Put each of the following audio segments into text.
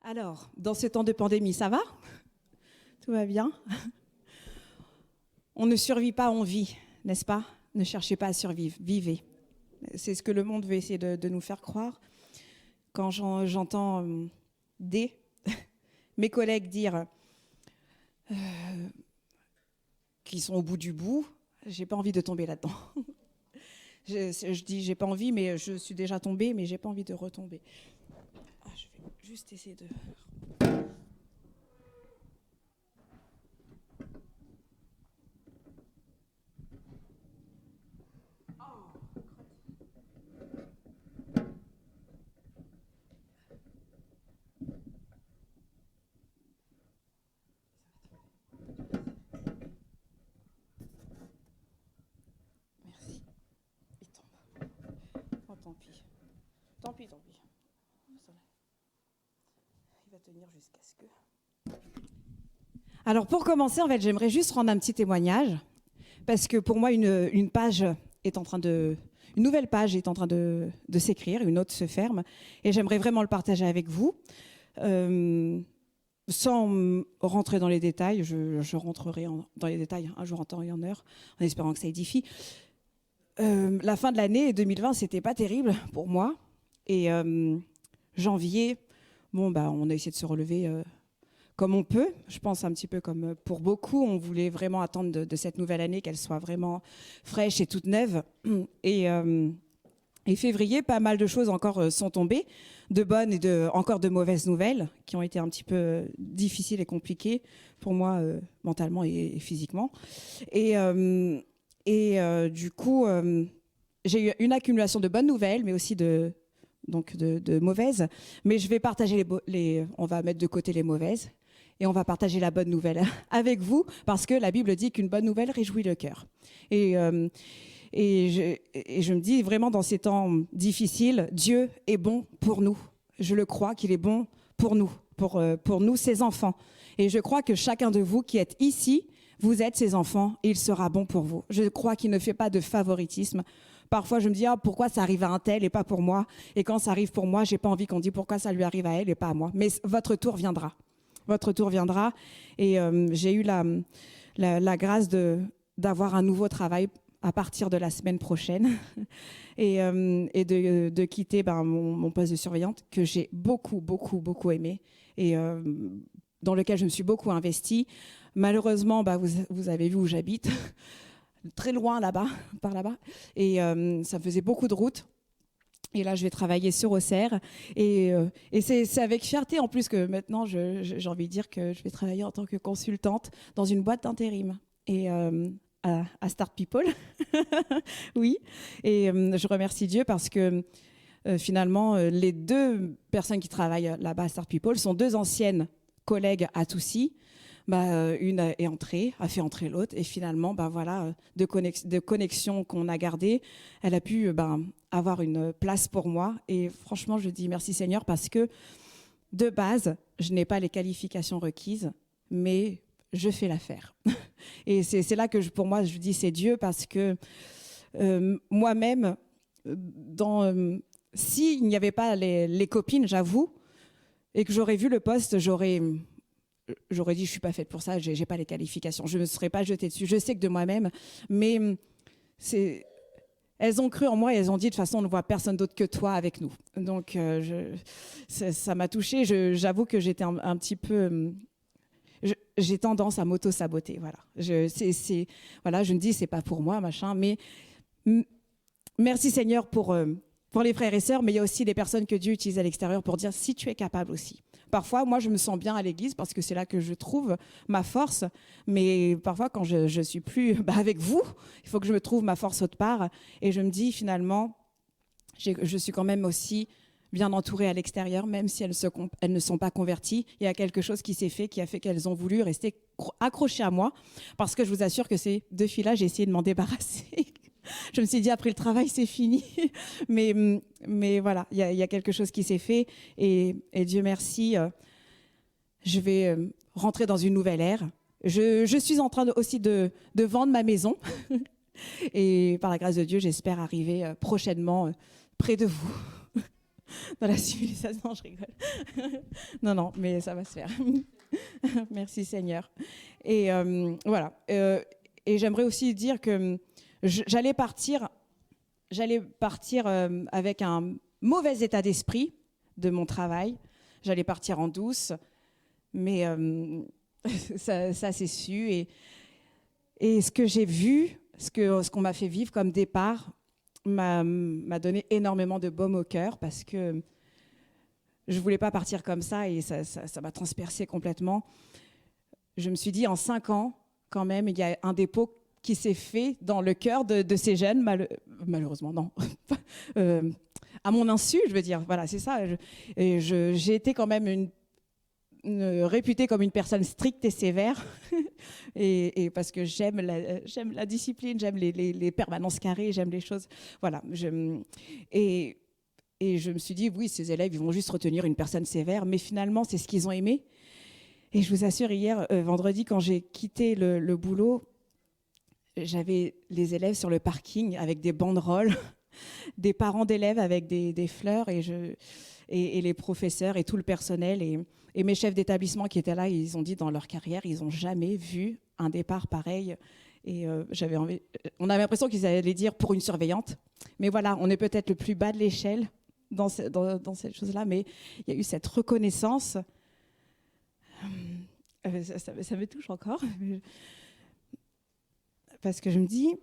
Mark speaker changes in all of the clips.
Speaker 1: Alors, dans ce temps de pandémie, ça va? Tout va bien? On ne survit pas, on vit, n'est-ce pas? Ne cherchez pas à survivre, vivez. C'est ce que le monde veut essayer de nous faire croire. Quand j'entends mes collègues dire qu'ils sont au bout du bout, j'ai pas envie de tomber là-dedans. Je dis j'ai pas envie, mais je suis déjà tombée, mais j'ai pas envie de retomber. Je vais juste essayer de... Merci. Il tombe. Oh, tant pis. Tant pis, tant pis. Il va tenir jusqu'à ce que... Alors, pour commencer, en fait, j'aimerais juste rendre un petit témoignage. Parce que pour moi, une page est en train de... Une nouvelle page est en train de s'écrire, une autre se ferme. Et j'aimerais vraiment le partager avec vous. Sans rentrer dans les détails, je rentrerai dans les détails un jour en temps et en heure, en espérant que ça édifie. La fin de l'année 2020, c'était pas terrible pour moi. Et janvier, on a essayé de se relever comme on peut. Je pense un petit peu comme pour beaucoup, on voulait vraiment attendre de cette nouvelle année qu'elle soit vraiment fraîche et toute neuve. Et février, pas mal de choses encore sont tombées, de bonnes et encore de mauvaises nouvelles, qui ont été un petit peu difficiles et compliquées pour moi, mentalement et physiquement. Du coup, j'ai eu une accumulation de bonnes nouvelles, mais aussi de mauvaises. Mais je vais partager on va mettre de côté les mauvaises, et on va partager la bonne nouvelle avec vous, parce que la Bible dit qu'une bonne nouvelle réjouit le cœur. Et je me dis vraiment dans ces temps difficiles, Dieu est bon pour nous. Je le crois qu'il est bon pour nous, pour nous, ses enfants. Et je crois que chacun de vous qui êtes ici, vous êtes ses enfants et il sera bon pour vous. Je crois qu'il ne fait pas de favoritisme. Parfois, je me dis pourquoi ça arrive à un tel et pas pour moi. Et quand ça arrive pour moi, j'ai pas envie qu'on dise pourquoi ça lui arrive à elle et pas à moi. Mais votre tour viendra. Votre tour viendra. Et j'ai eu la grâce d'avoir un nouveau travail à partir de la semaine prochaine et de quitter mon poste de surveillante que j'ai beaucoup aimé et dans lequel je me suis beaucoup investie. Malheureusement, vous avez vu où j'habite, très loin par là-bas, et ça me faisait beaucoup de route. Et là, je vais travailler sur Auxerre. Et c'est avec fierté, en plus, que maintenant, j'ai envie de dire que je vais travailler en tant que consultante dans une boîte d'intérim. Et à Start People, oui. Et je remercie Dieu parce que finalement, les deux personnes qui travaillent là-bas à Start People sont deux anciennes collègues à Toussy. Une a fait entrer l'autre, et finalement, de connexion qu'on a gardée, elle a pu avoir une place pour moi. Et franchement, je dis merci Seigneur, parce que de base, je n'ai pas les qualifications requises, mais je fais l'affaire. Et c'est là que pour moi, je dis c'est Dieu, parce que moi-même, s'il n'y avait pas les copines, j'avoue, et que j'aurais vu le poste, j'aurais dit je suis pas faite pour ça, j'ai pas les qualifications, je me serais pas jetée dessus. Je sais que de moi-même, mais elles ont cru en moi et elles ont dit de toute façon on ne voit personne d'autre que toi avec nous. Donc ça m'a touchée. J'avoue que j'étais un petit peu... j'ai tendance à m'auto-saboter, voilà. Je me dis c'est pas pour moi, machin, mais merci Seigneur pour les frères et sœurs, mais il y a aussi des personnes que Dieu utilise à l'extérieur pour dire si tu es capable aussi. Parfois, moi, je me sens bien à l'église parce que c'est là que je trouve ma force, mais parfois, quand je suis plus avec vous, il faut que je me trouve ma force autre part, et je me dis finalement, je suis quand même aussi bien entourées à l'extérieur, même si elles ne sont pas converties. Il y a quelque chose qui s'est fait, qui a fait qu'elles ont voulu rester accrochées à moi, parce que je vous assure que ces deux filles-là, j'ai essayé de m'en débarrasser. Je me suis dit, après le travail, c'est fini. Mais voilà, il y a quelque chose qui s'est fait, et Dieu merci, je vais rentrer dans une nouvelle ère. Je suis en train aussi de vendre ma maison, et par la grâce de Dieu, j'espère arriver prochainement près de vous. dans la civilisation. Non, je rigole. Non, non, mais ça va se faire. Merci Seigneur. Et voilà. Et j'aimerais aussi dire que j'allais partir avec un mauvais état d'esprit de mon travail. J'allais partir en douce, mais ça s'est su. Et ce que j'ai vu, ce qu'on m'a fait vivre comme départ, m'a donné énormément de baume au cœur parce que je ne voulais pas partir comme ça et ça m'a transpercé complètement. Je me suis dit, en 5 ans, quand même, il y a un dépôt qui s'est fait dans le cœur de ces jeunes, malheureusement, non. À mon insu, je veux dire, voilà, c'est ça. J'ai été quand même réputée comme une personne stricte et sévère, et parce que j'aime la discipline, j'aime les permanences carrées, j'aime les choses, voilà. Et je me suis dit, oui, ces élèves, ils vont juste retenir une personne sévère, mais finalement, c'est ce qu'ils ont aimé. Et je vous assure, hier, vendredi, quand j'ai quitté le boulot, j'avais les élèves sur le parking avec des banderoles, des parents d'élèves avec des fleurs, et les professeurs et tout le personnel et mes chefs d'établissement qui étaient là, ils ont dit dans leur carrière, ils n'ont jamais vu un départ pareil. Et on avait l'impression qu'ils allaient dire pour une surveillante. Mais voilà, on est peut-être le plus bas de l'échelle dans cette chose-là, mais il y a eu cette reconnaissance. Ça me touche encore. Parce que je me dis,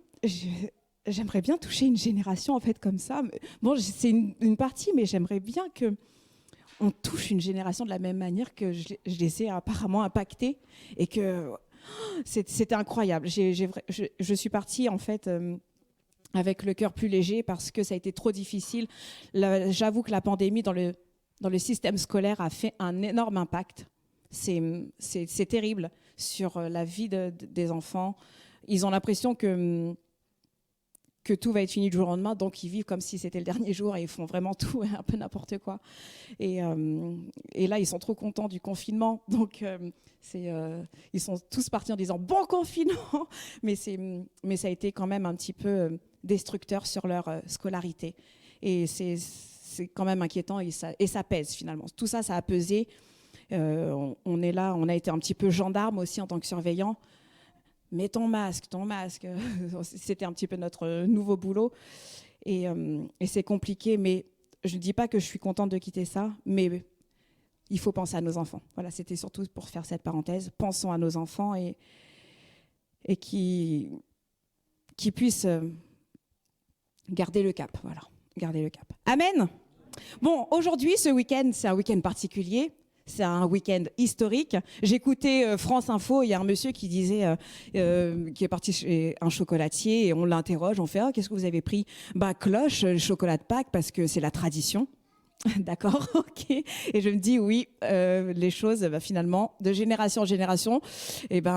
Speaker 1: j'aimerais bien toucher une génération en fait comme ça. Bon, c'est une partie, mais j'aimerais bien qu'on touche une génération de la même manière que je les ai apparemment impactés. Et que c'était incroyable. Je suis partie en fait avec le cœur plus léger parce que ça a été trop difficile. J'avoue que la pandémie dans le système scolaire a fait un énorme impact. C'est terrible sur la vie des enfants. Ils ont l'impression que tout va être fini du jour au lendemain, donc ils vivent comme si c'était le dernier jour et ils font vraiment tout, un peu n'importe quoi. Et là, ils sont trop contents du confinement, donc ils sont tous partis en disant « bon confinement !» mais ça a été quand même un petit peu destructeur sur leur scolarité. Et c'est quand même inquiétant et ça pèse finalement. Tout ça, ça a pesé. On est là, on a été un petit peu gendarme aussi en tant que surveillant. Mets ton masque. C'était un petit peu notre nouveau boulot. Et c'est compliqué, mais je ne dis pas que je suis contente de quitter ça, mais il faut penser à nos enfants. Voilà, c'était surtout pour faire cette parenthèse. Pensons à nos enfants et qui puissent garder le cap. Voilà, garder le cap. Amen. Bon, aujourd'hui, ce week-end, c'est un week-end particulier. C'est un week-end historique. J'écoutais France Info, il y a un monsieur qui disait, qui est parti chez un chocolatier et on l'interroge, on fait « qu'est-ce que vous avez pris ?» Cloche, le chocolat de Pâques parce que c'est la tradition. D'accord, ok. Et je me dis oui, les choses finalement, de génération en génération,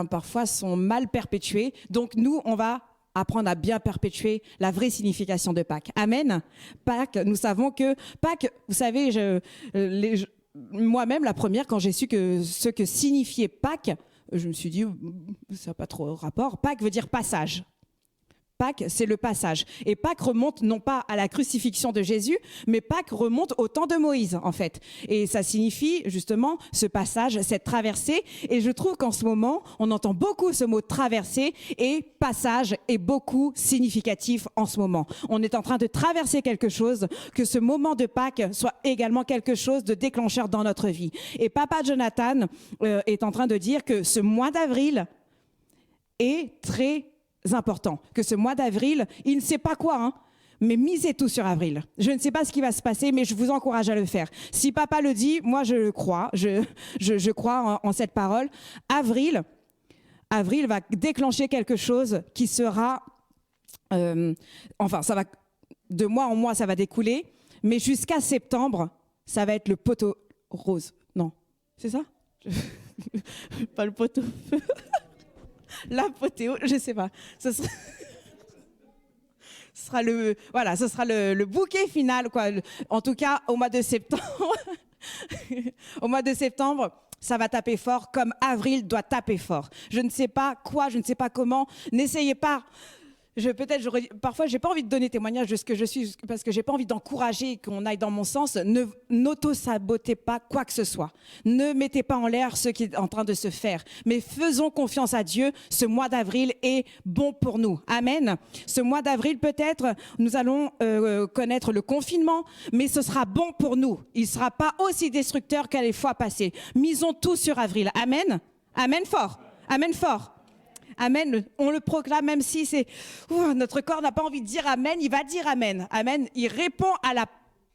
Speaker 1: parfois sont mal perpétuées. Donc nous, on va apprendre à bien perpétuer la vraie signification de Pâques. Amen. Pâques, nous savons que Pâques, vous savez, moi-même, la première, quand j'ai su ce que signifiait Pâques, je me suis dit, ça n'a pas trop rapport. Pâques veut dire passage. Pâques, c'est le passage. Et Pâques remonte non pas à la crucifixion de Jésus, mais Pâques remonte au temps de Moïse, en fait. Et ça signifie justement ce passage, cette traversée. Et je trouve qu'en ce moment, on entend beaucoup ce mot traversée et passage est beaucoup significatif en ce moment. On est en train de traverser quelque chose, que ce moment de Pâques soit également quelque chose de déclencheur dans notre vie. Et Papa Jonathan est en train de dire que ce mois d'avril est très important, que ce mois d'avril, il ne sait pas quoi, mais misez tout sur avril. Je ne sais pas ce qui va se passer, mais je vous encourage à le faire. Si papa le dit, moi je le crois, je crois en cette parole. Avril va déclencher quelque chose qui sera, ça va, de mois en mois, ça va découler, mais jusqu'à septembre, ça va être le poteau rose. Non, c'est ça? Pas le poteau feu. L'apothéose, je ne sais pas. Ce sera le bouquet final, quoi. En tout cas, au mois de septembre, au mois de septembre, ça va taper fort comme avril doit taper fort. Je ne sais pas quoi, je ne sais pas comment. N'essayez pas Parfois, j'ai pas envie de donner témoignage de ce que je suis parce que j'ai pas envie d'encourager qu'on aille dans mon sens. N'auto-sabotez pas quoi que ce soit. Ne mettez pas en l'air ce qui est en train de se faire. Mais faisons confiance à Dieu. Ce mois d'avril est bon pour nous. Amen. Ce mois d'avril, peut-être, nous allons connaître le confinement, mais ce sera bon pour nous. Il sera pas aussi destructeur qu'à les fois passées. Misons tout sur avril. Amen. Amen fort. Amen fort. Amen, on le proclame même si notre corps n'a pas envie de dire amen, il va dire amen. Amen, il répond à la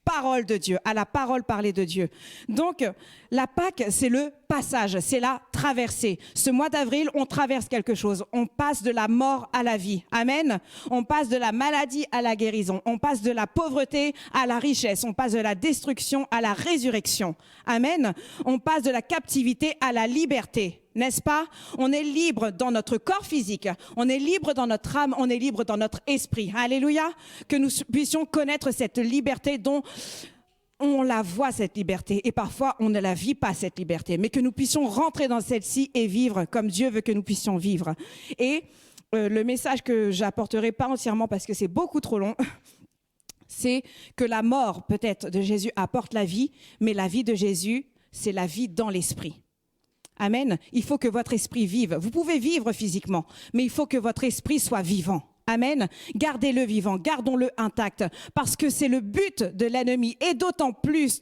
Speaker 1: parole de Dieu, à la parole parlée de Dieu. Donc, la Pâque, c'est le passage, c'est la traversée. Ce mois d'avril, on traverse quelque chose. On passe de la mort à la vie. Amen. On passe de la maladie à la guérison. On passe de la pauvreté à la richesse. On passe de la destruction à la résurrection. Amen. On passe de la captivité à la liberté. N'est-ce pas? On est libre dans notre corps physique, on est libre dans notre âme, on est libre dans notre esprit. Alléluia. Que nous puissions connaître cette liberté dont on la voit, cette liberté, et parfois on ne la vit pas, cette liberté, mais que nous puissions rentrer dans celle-ci et vivre comme Dieu veut que nous puissions vivre. Et le message que j'apporterai pas entièrement parce que c'est beaucoup trop long, c'est que la mort peut-être de Jésus apporte la vie, mais la vie de Jésus, c'est la vie dans l'esprit. Amen. Il faut que votre esprit vive. Vous pouvez vivre physiquement, mais il faut que votre esprit soit vivant. Amen. Gardez-le vivant, gardons-le intact, parce que c'est le but de l'ennemi, et d'autant plus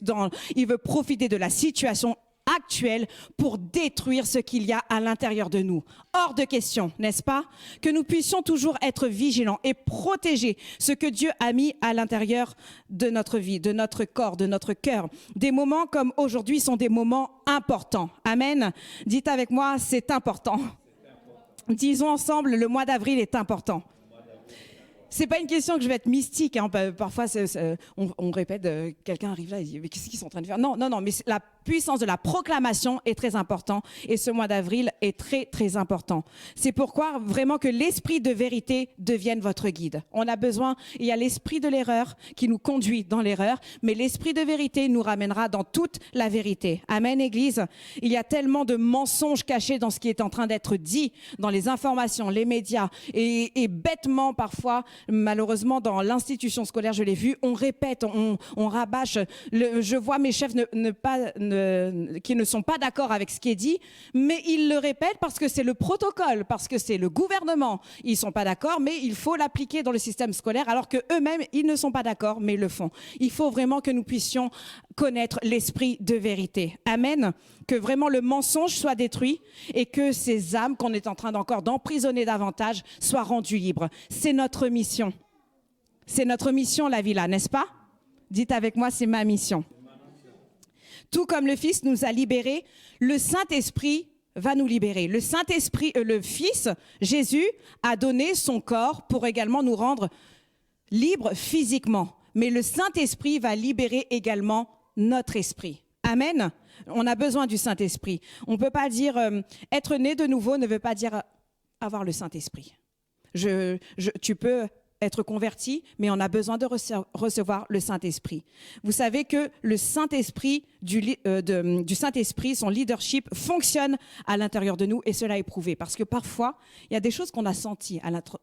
Speaker 1: il veut profiter de la situation actuelle pour détruire ce qu'il y a à l'intérieur de nous. Hors de question, n'est-ce pas? Que nous puissions toujours être vigilants et protéger ce que Dieu a mis à l'intérieur de notre vie, de notre corps, de notre cœur. Des moments comme aujourd'hui sont des moments importants. Amen. Dites avec moi, c'est important. Disons ensemble, le mois d'avril est important. C'est pas une question que je vais être mystique. Hein. Parfois, on répète, quelqu'un arrive là et dit « Mais qu'est-ce qu'ils sont en train de faire ?» Non, mais la puissance de la proclamation est très importante et ce mois d'avril est très, très important. C'est pourquoi vraiment que l'esprit de vérité devienne votre guide. On a besoin, il y a l'esprit de l'erreur qui nous conduit dans l'erreur, mais l'esprit de vérité nous ramènera dans toute la vérité. Amen, Église. Il y a tellement de mensonges cachés dans ce qui est en train d'être dit, dans les informations, les médias, et bêtement parfois, malheureusement dans l'institution scolaire, je l'ai vu, on répète, on rabâche. Je vois mes chefs qui ne sont pas d'accord avec ce qui est dit, mais ils le répètent parce que c'est le protocole, parce que c'est le gouvernement. Ils ne sont pas d'accord, mais il faut l'appliquer dans le système scolaire, alors qu'eux-mêmes, ils ne sont pas d'accord, mais ils le font. Il faut vraiment que nous puissions connaître l'esprit de vérité. Amen. Que vraiment le mensonge soit détruit et que ces âmes qu'on est en train encore d'emprisonner davantage soient rendues libres. C'est notre mission. C'est notre mission, la Villa, n'est-ce pas? Dites avec moi, c'est ma mission. Tout comme le Fils nous a libérés, le Saint-Esprit va nous libérer. Le Saint-Esprit, le Fils, Jésus, a donné son corps pour également nous rendre libres physiquement. Mais le Saint-Esprit va libérer également notre esprit. Amen. On a besoin du Saint-Esprit. On ne peut pas dire être né de nouveau ne veut pas dire avoir le Saint-Esprit. Tu peux être converti, mais on a besoin de recevoir le Saint-Esprit. Vous savez que le Saint-Esprit, du Saint-Esprit, son leadership fonctionne à l'intérieur de nous et cela est prouvé. Parce que parfois, il y a des choses qu'on a senties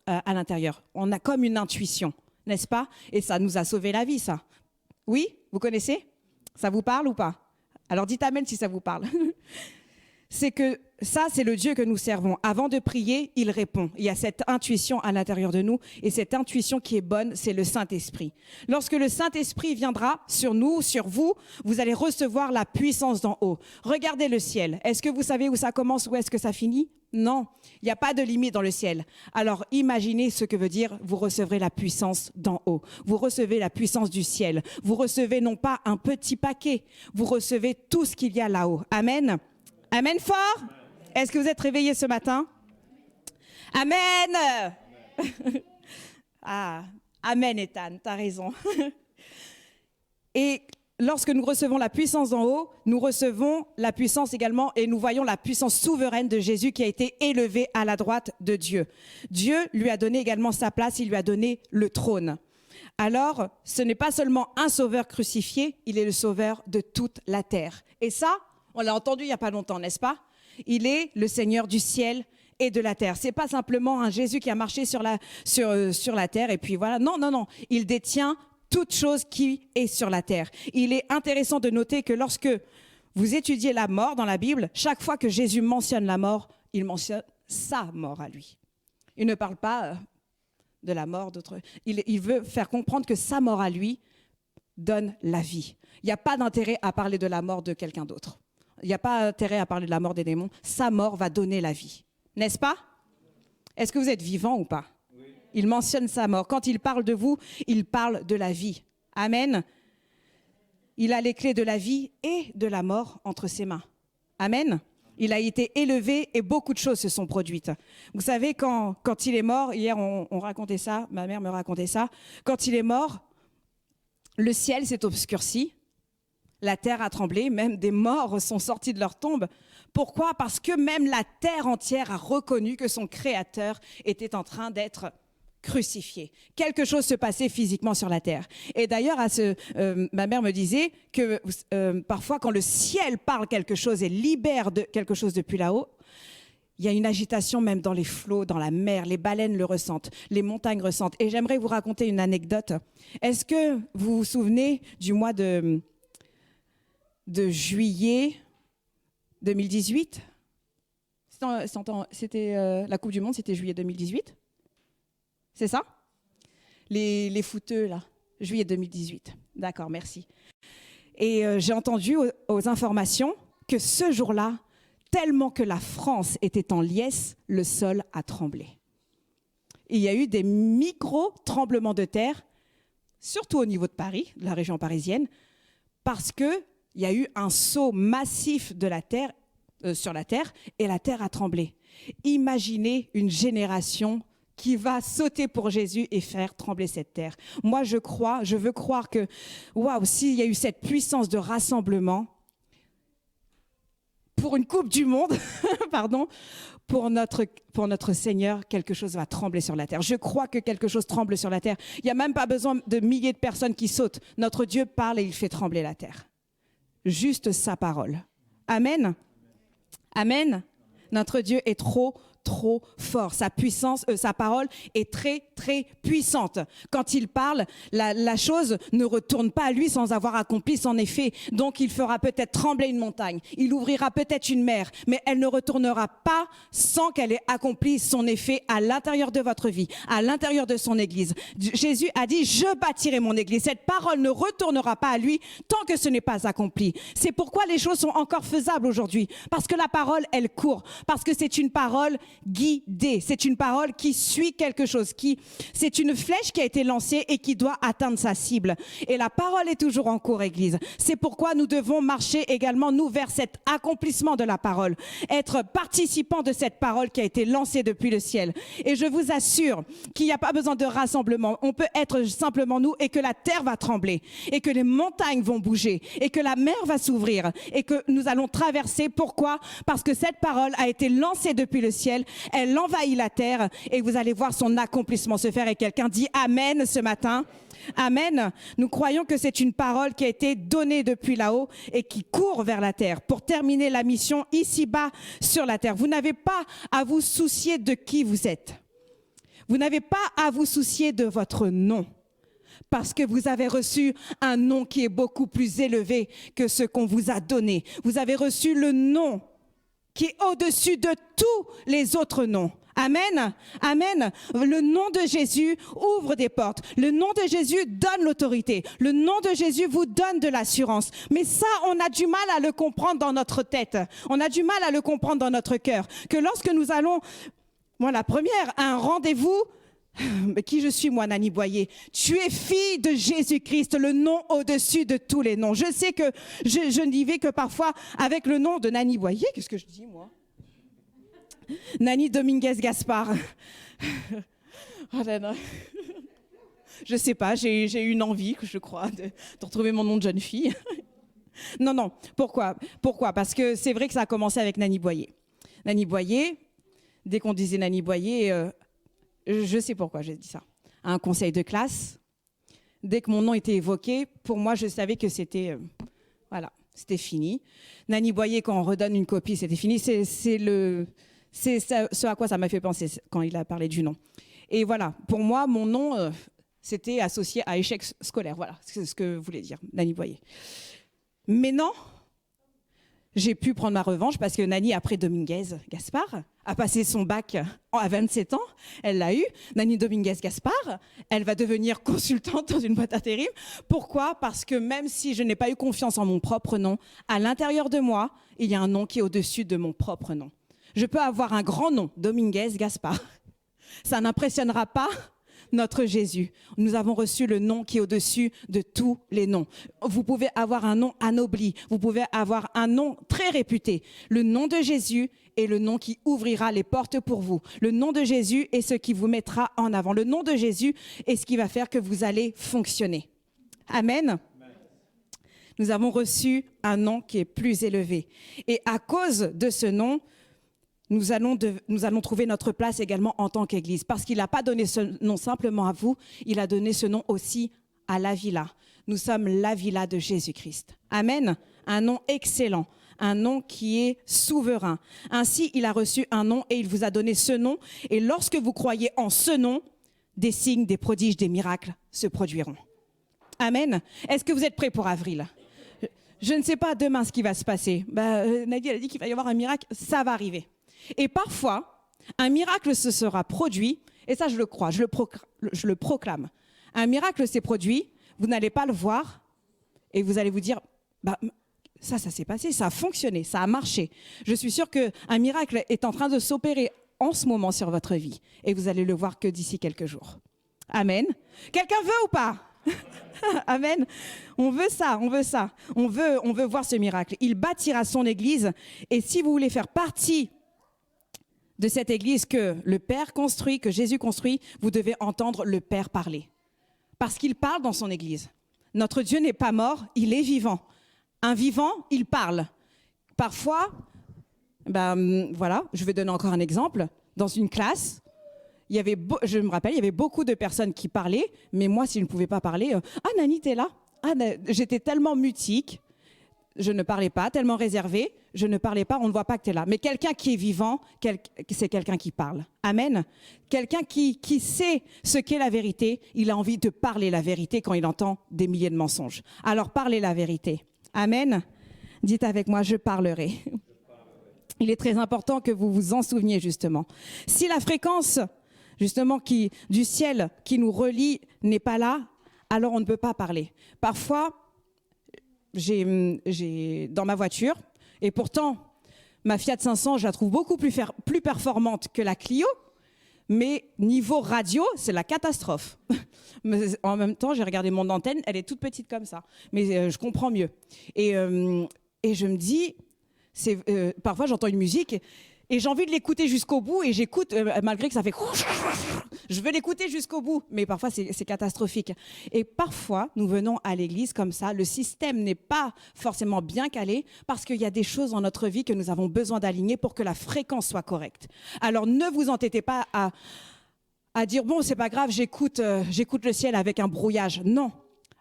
Speaker 1: à l'intérieur. On a comme une intuition, n'est-ce pas? Et ça nous a sauvé la vie, ça. Oui? Vous connaissez? Ça vous parle ou pas? Alors dites amen si ça vous parle. C'est que ça, c'est le Dieu que nous servons. Avant de prier, il répond. Il y a cette intuition à l'intérieur de nous et cette intuition qui est bonne, c'est le Saint-Esprit. Lorsque le Saint-Esprit viendra sur nous, sur vous, vous allez recevoir la puissance d'en haut. Regardez le ciel. Est-ce que vous savez où ça commence, où est-ce que ça finit? Non, il n'y a pas de limite dans le ciel. Alors imaginez ce que veut dire vous recevrez la puissance d'en haut. Vous recevez la puissance du ciel. Vous recevez non pas un petit paquet, vous recevez tout ce qu'il y a là-haut. Amen. Amen fort. Est-ce que vous êtes réveillés ce matin? Amen. Ah, amen Ethan, tu as raison. Et lorsque nous recevons la puissance d'en haut, nous recevons la puissance également et nous voyons la puissance souveraine de Jésus qui a été élevé à la droite de Dieu. Dieu lui a donné également sa place, il lui a donné le trône. Alors, ce n'est pas seulement un sauveur crucifié, il est le sauveur de toute la terre. Et ça, on l'a entendu il n'y a pas longtemps, n'est-ce pas? Il est le Seigneur du ciel et de la terre. C'est pas simplement un Jésus qui a marché sur la terre et puis voilà. Non, non, non. Il détient toute chose qui est sur la terre. Il est intéressant de noter que lorsque vous étudiez la mort dans la Bible, chaque fois que Jésus mentionne la mort, il mentionne sa mort à lui. Il ne parle pas de la mort d'autres. Il veut faire comprendre que sa mort à lui donne la vie. Il n'y a pas d'intérêt à parler de la mort de quelqu'un d'autre. Il n'y a pas d'intérêt à parler de la mort des démons. Sa mort va donner la vie. N'est-ce pas? Est-ce que vous êtes vivant ou pas? Oui. Il mentionne sa mort. Quand il parle de vous, il parle de la vie. Amen. Il a les clés de la vie et de la mort entre ses mains. Amen. Il a été élevé et beaucoup de choses se sont produites. Vous savez, quand il est mort, hier on racontait ça, ma mère me racontait ça, quand il est mort, le ciel s'est obscurci, la terre a tremblé, même des morts sont sortis de leur tombe. Pourquoi? Parce que même la terre entière a reconnu que son Créateur était en train d'être crucifié. Quelque chose se passait physiquement sur la terre. Et d'ailleurs, ma mère me disait que parfois, quand le ciel parle quelque chose et libère quelque chose depuis là-haut, il y a une agitation même dans les flots, dans la mer. Les baleines le ressentent, les montagnes ressentent. Et j'aimerais vous raconter une anecdote. Est-ce que vous vous souvenez du mois de juillet 2018? C'était la Coupe du Monde, c'était juillet 2018. C'est ça? Les footeux, là, juillet 2018. D'accord, merci. Et j'ai entendu aux informations que ce jour-là, tellement que la France était en liesse, le sol a tremblé. Et il y a eu des micro-tremblements de terre, surtout au niveau de Paris, de la région parisienne, parce qu'il y a eu un saut massif de la terre, sur la terre, et la terre a tremblé. Imaginez une génération qui va sauter pour Jésus et faire trembler cette terre. Moi, je veux croire que, waouh, s'il y a eu cette puissance de rassemblement pour une Coupe du Monde, pardon, pour notre Seigneur, quelque chose va trembler sur la terre. Je crois que quelque chose tremble sur la terre. Il n'y a même pas besoin de milliers de personnes qui sautent. Notre Dieu parle et il fait trembler la terre. Juste sa parole. Amen. Amen. Notre Dieu est trop fort. Sa puissance, sa parole est très, très puissante. Quand il parle, la chose ne retourne pas à lui sans avoir accompli son effet. Donc, il fera peut-être trembler une montagne. Il ouvrira peut-être une mer, mais elle ne retournera pas sans qu'elle ait accompli son effet à l'intérieur de votre vie, à l'intérieur de son église. Jésus a dit, je bâtirai mon église. Cette parole ne retournera pas à lui tant que ce n'est pas accompli. C'est pourquoi les choses sont encore faisables aujourd'hui. Parce que la parole, elle court. Parce que c'est une parole guidée. C'est une parole qui suit quelque chose. C'est une flèche qui a été lancée et qui doit atteindre sa cible. Et la parole est toujours en cours, Église. C'est pourquoi nous devons marcher également, nous, vers cet accomplissement de la parole. Être participants de cette parole qui a été lancée depuis le ciel. Et je vous assure qu'il n'y a pas besoin de rassemblement. On peut être simplement nous et que la terre va trembler. Et que les montagnes vont bouger. Et que la mer va s'ouvrir. Et que nous allons traverser. Pourquoi? Parce que cette parole a été lancée depuis le ciel. Elle envahit la terre et vous allez voir son accomplissement se faire. Et quelqu'un dit Amen ce matin. Amen. Nous croyons que c'est une parole qui a été donnée depuis là-haut et qui court vers la terre pour terminer la mission ici-bas sur la terre. Vous n'avez pas à vous soucier de qui vous êtes. Vous n'avez pas à vous soucier de votre nom. Parce que vous avez reçu un nom qui est beaucoup plus élevé que ce qu'on vous a donné. Vous avez reçu le nom qui est au-dessus de tous les autres noms. Amen. Amen. Le nom de Jésus ouvre des portes. Le nom de Jésus donne l'autorité. Le nom de Jésus vous donne de l'assurance. Mais ça, on a du mal à le comprendre dans notre tête. On a du mal à le comprendre dans notre cœur. Que lorsque nous allons, moi la première, à un rendez-vous, qui je suis, moi, Nani Boyer? Tu es fille de Jésus-Christ, le nom au-dessus de tous les noms. Je sais que je n'y vais que parfois avec le nom de Nani Boyer. Qu'est-ce que je dis, moi? Nani Dominguez Gaspard. Oh là là. Je sais pas, j'ai eu une envie, je crois, de retrouver mon nom de jeune fille. Non. Pourquoi? Parce que c'est vrai que ça a commencé avec Nani Boyer. Nani Boyer, dès qu'on disait Nani Boyer... je sais pourquoi j'ai dit ça. À un conseil de classe, dès que mon nom était évoqué, pour moi, je savais que c'était c'était fini. Nani Boyer, quand on redonne une copie, c'était fini. C'est ce à quoi ça m'a fait penser quand il a parlé du nom. Et voilà, pour moi, mon nom, c'était associé à échec scolaire. Voilà, c'est ce que voulait dire Nani Boyer. Mais non, j'ai pu prendre ma revanche parce que Nani, après Dominguez Gaspard, a passé son bac à 27 ans. Elle l'a eu. Nani Dominguez Gaspard, elle va devenir consultante dans une boîte d'intérim. Pourquoi? Parce que même si je n'ai pas eu confiance en mon propre nom, à l'intérieur de moi, il y a un nom qui est au-dessus de mon propre nom. Je peux avoir un grand nom, Dominguez Gaspard. Ça n'impressionnera pas notre Jésus. Nous avons reçu le nom qui est au-dessus de tous les noms. Vous pouvez avoir un nom anobli, vous pouvez avoir un nom très réputé. Le nom de Jésus est le nom qui ouvrira les portes pour vous. Le nom de Jésus est ce qui vous mettra en avant. Le nom de Jésus est ce qui va faire que vous allez fonctionner. Amen. Nous avons reçu un nom qui est plus élevé. Et à cause de ce nom, nous allons trouver notre place également en tant qu'Église. Parce qu'il n'a pas donné ce nom simplement à vous, il a donné ce nom aussi à la Villa. Nous sommes la Villa de Jésus-Christ. Amen. Un nom excellent, un nom qui est souverain. Ainsi, il a reçu un nom et il vous a donné ce nom. Et lorsque vous croyez en ce nom, des signes, des prodiges, des miracles se produiront. Amen. Est-ce que vous êtes prêts pour avril? Je ne sais pas demain ce qui va se passer. Nadia a dit qu'il va y avoir un miracle, ça va arriver. Et parfois, un miracle se sera produit, et ça je le crois, je le proclame. Un miracle s'est produit, vous n'allez pas le voir, et vous allez vous dire, ça s'est passé, ça a fonctionné, ça a marché. Je suis sûre qu'un miracle est en train de s'opérer en ce moment sur votre vie, et vous allez le voir que d'ici quelques jours. Amen. Quelqu'un veut ou pas? Amen. On veut ça, on veut ça. On veut voir ce miracle. Il bâtira son église, et si vous voulez faire partie de cette église que le Père construit, que Jésus construit, vous devez entendre le Père parler. Parce qu'il parle dans son église. Notre Dieu n'est pas mort, il est vivant. Un vivant, il parle. Parfois, voilà, je vais donner encore un exemple. Dans une classe, je me rappelle, il y avait beaucoup de personnes qui parlaient, mais moi, si je ne pouvais pas parler, ah Nani, t'es là? J'étais tellement mutique, je ne parlais pas, tellement réservée, je ne parlais pas, on ne voit pas que tu es là. Mais quelqu'un qui est vivant, c'est quelqu'un qui parle. Amen. Quelqu'un qui sait ce qu'est la vérité, il a envie de parler la vérité quand il entend des milliers de mensonges. Alors parlez la vérité. Amen. Dites avec moi, je parlerai. Il est très important que vous vous en souveniez justement. Si la fréquence justement du ciel qui nous relie n'est pas là, alors on ne peut pas parler. Parfois, j'ai dans ma voiture, et pourtant, ma Fiat 500, je la trouve beaucoup plus performante que la Clio, mais niveau radio, c'est la catastrophe. Mais en même temps, j'ai regardé mon antenne, elle est toute petite comme ça, mais je comprends mieux. Et je me dis, parfois j'entends une musique, et j'ai envie de l'écouter jusqu'au bout, et j'écoute, malgré que ça fait... Je veux l'écouter jusqu'au bout, mais parfois c'est catastrophique. Et parfois, nous venons à l'église comme ça, le système n'est pas forcément bien calé, parce qu'il y a des choses dans notre vie que nous avons besoin d'aligner pour que la fréquence soit correcte. Alors ne vous entêtez pas à dire, bon, c'est pas grave, j'écoute le ciel avec un brouillage. Non.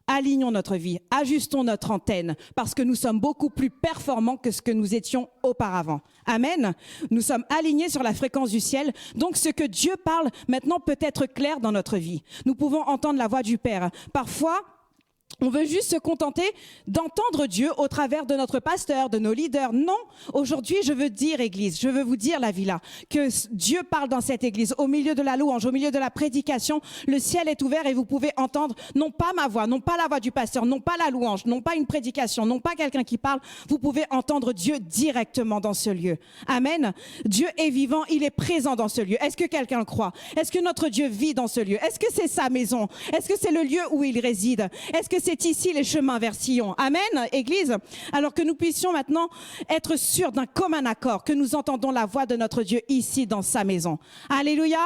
Speaker 1: Alignons notre vie, ajustons notre antenne, parce que nous sommes beaucoup plus performants que ce que nous étions auparavant. Amen. Nous sommes alignés sur la fréquence du ciel, donc ce que Dieu parle maintenant peut être clair dans notre vie. Nous pouvons entendre la voix du Père. Parfois, on veut juste se contenter d'entendre Dieu au travers de notre pasteur, de nos leaders. Non, aujourd'hui, je veux dire, Église, je veux vous dire, la Villa, que Dieu parle dans cette Église. Au milieu de la louange, au milieu de la prédication, le ciel est ouvert et vous pouvez entendre non pas ma voix, non pas la voix du pasteur, non pas la louange, non pas une prédication, non pas quelqu'un qui parle. Vous pouvez entendre Dieu directement dans ce lieu. Amen. Dieu est vivant, il est présent dans ce lieu. Est-ce que quelqu'un le croit? Est-ce que notre Dieu vit dans ce lieu? Est-ce que c'est sa maison? Est-ce que c'est le lieu où il réside? Est-ce que c'est ici les chemins vers Sion? Amen, Église. Alors que nous puissions maintenant être sûrs d'un commun accord, que nous entendons la voix de notre Dieu ici dans sa maison. Alléluia.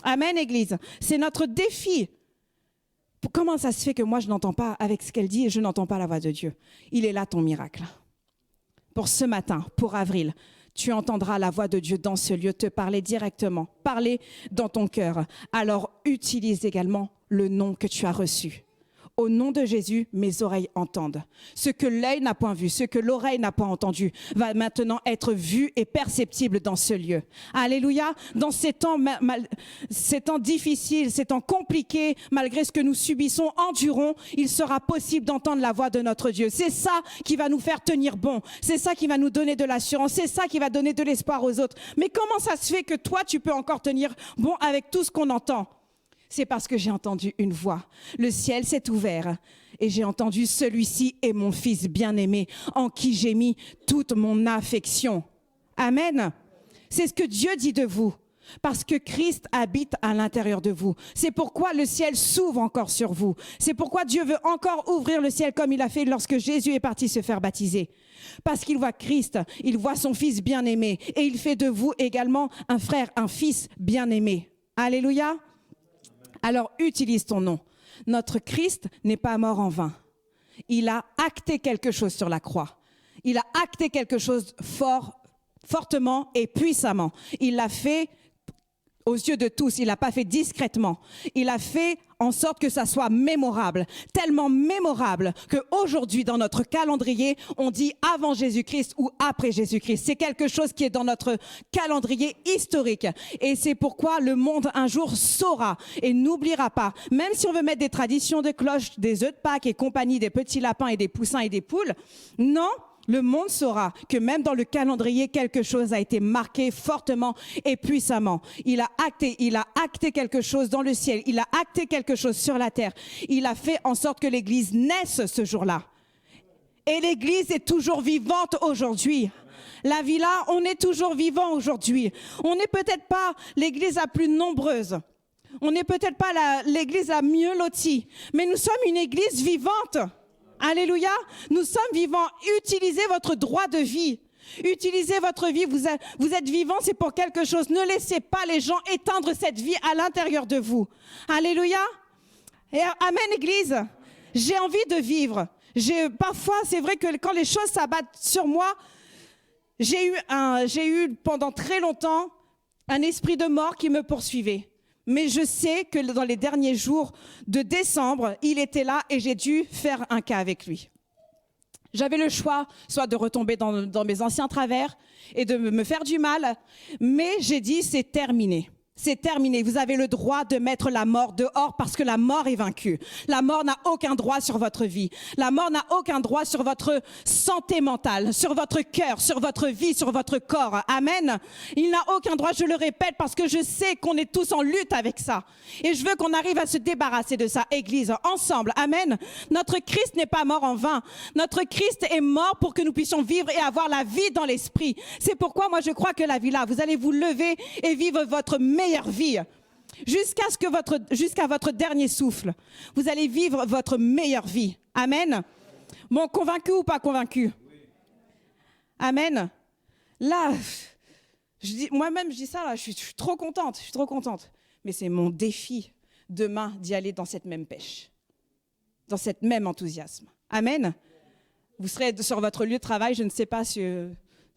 Speaker 1: Amen, Église. C'est notre défi. Comment ça se fait que moi je n'entends pas avec ce qu'elle dit et je n'entends pas la voix de Dieu? Il est là ton miracle. Pour ce matin, pour avril, tu entendras la voix de Dieu dans ce lieu te parler directement, parler dans ton cœur. Alors utilise également le nom que tu as reçu. Au nom de Jésus, mes oreilles entendent. Ce que l'œil n'a point vu, ce que l'oreille n'a pas entendu, va maintenant être vu et perceptible dans ce lieu. Alléluia. Dans ces temps difficiles, ces temps compliqués, malgré ce que nous subissons, endurons, il sera possible d'entendre la voix de notre Dieu. C'est ça qui va nous faire tenir bon. C'est ça qui va nous donner de l'assurance. C'est ça qui va donner de l'espoir aux autres. Mais comment ça se fait que toi, tu peux encore tenir bon avec tout ce qu'on entend? C'est parce que j'ai entendu une voix. Le ciel s'est ouvert et j'ai entendu: celui-ci est mon fils bien-aimé, en qui j'ai mis toute mon affection. Amen. C'est ce que Dieu dit de vous, parce que Christ habite à l'intérieur de vous. C'est pourquoi le ciel s'ouvre encore sur vous. C'est pourquoi Dieu veut encore ouvrir le ciel comme il a fait lorsque Jésus est parti se faire baptiser. Parce qu'il voit Christ, il voit son fils bien-aimé et il fait de vous également un frère, un fils bien-aimé. Alléluia. Alors utilise ton nom. Notre Christ n'est pas mort en vain. Il a acté quelque chose sur la croix. Il a acté quelque chose fortement et puissamment. Il l'a fait aux yeux de tous. Il l'a pas fait discrètement. Il a fait en sorte que ça soit mémorable. Tellement mémorable qu'aujourd'hui, dans notre calendrier, on dit avant Jésus-Christ ou après Jésus-Christ. C'est quelque chose qui est dans notre calendrier historique. Et c'est pourquoi le monde un jour saura et n'oubliera pas. Même si on veut mettre des traditions de cloches, des œufs de Pâques et compagnie, des petits lapins et des poussins et des poules, non. Le monde saura que même dans le calendrier, quelque chose a été marqué fortement et puissamment. Il a acté quelque chose dans le ciel. Il a acté quelque chose sur la terre. Il a fait en sorte que l'Église naisse ce jour-là. Et l'Église est toujours vivante aujourd'hui. La Villa, on est toujours vivant aujourd'hui. On n'est peut-être pas l'Église la plus nombreuse. On n'est peut-être pas l'Église la mieux lotie. Mais nous sommes une Église vivante. Alléluia, nous sommes vivants. Utilisez votre droit de vie. Utilisez votre vie. Vous êtes vivants, c'est pour quelque chose. Ne laissez pas les gens éteindre cette vie à l'intérieur de vous. Alléluia. Et amen, Église. J'ai envie de vivre. Parfois, c'est vrai que quand les choses s'abattent sur moi, j'ai eu pendant très longtemps un esprit de mort qui me poursuivait. Mais je sais que dans les derniers jours de décembre, il était là et j'ai dû faire un cas avec lui. J'avais le choix, soit de retomber dans mes anciens travers et de me faire du mal, mais j'ai dit c'est terminé. C'est terminé. Vous avez le droit de mettre la mort dehors parce que la mort est vaincue. La mort n'a aucun droit sur votre vie. La mort n'a aucun droit sur votre santé mentale, sur votre cœur, sur votre vie, sur votre corps. Amen. Il n'a aucun droit, je le répète, parce que je sais qu'on est tous en lutte avec ça. Et je veux qu'on arrive à se débarrasser de ça, Église, ensemble. Amen. Notre Christ n'est pas mort en vain. Notre Christ est mort pour que nous puissions vivre et avoir la vie dans l'esprit. C'est pourquoi moi je crois que la Villa, vous allez vous lever et vivre votre meilleure vie jusqu'à votre dernier souffle. Vous allez vivre votre meilleure vie. Amen. Bon, convaincu ou pas convaincu? Amen. Là, moi-même, je dis ça, là, je suis trop contente. Mais c'est mon défi demain d'y aller dans cette même pêche, dans cet même enthousiasme. Amen. Vous serez sur votre lieu de travail, je ne sais pas ce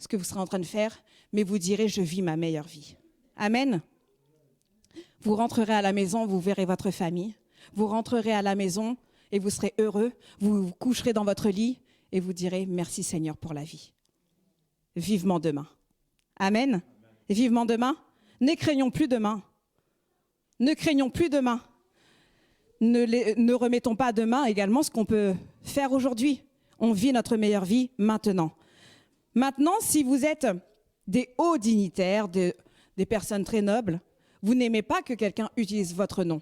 Speaker 1: que vous serez en train de faire, mais vous direz, je vis ma meilleure vie. Amen. Vous rentrerez à la maison, vous verrez votre famille. Vous rentrerez à la maison et vous serez heureux. Vous vous coucherez dans votre lit et vous direz merci Seigneur pour la vie. Vivement demain. Amen. Et vivement demain. Ne craignons plus demain. Ne craignons plus demain. Ne remettons pas à demain également ce qu'on peut faire aujourd'hui. On vit notre meilleure vie maintenant. Maintenant, si vous êtes des hauts dignitaires, des personnes très nobles, vous n'aimez pas que quelqu'un utilise votre nom.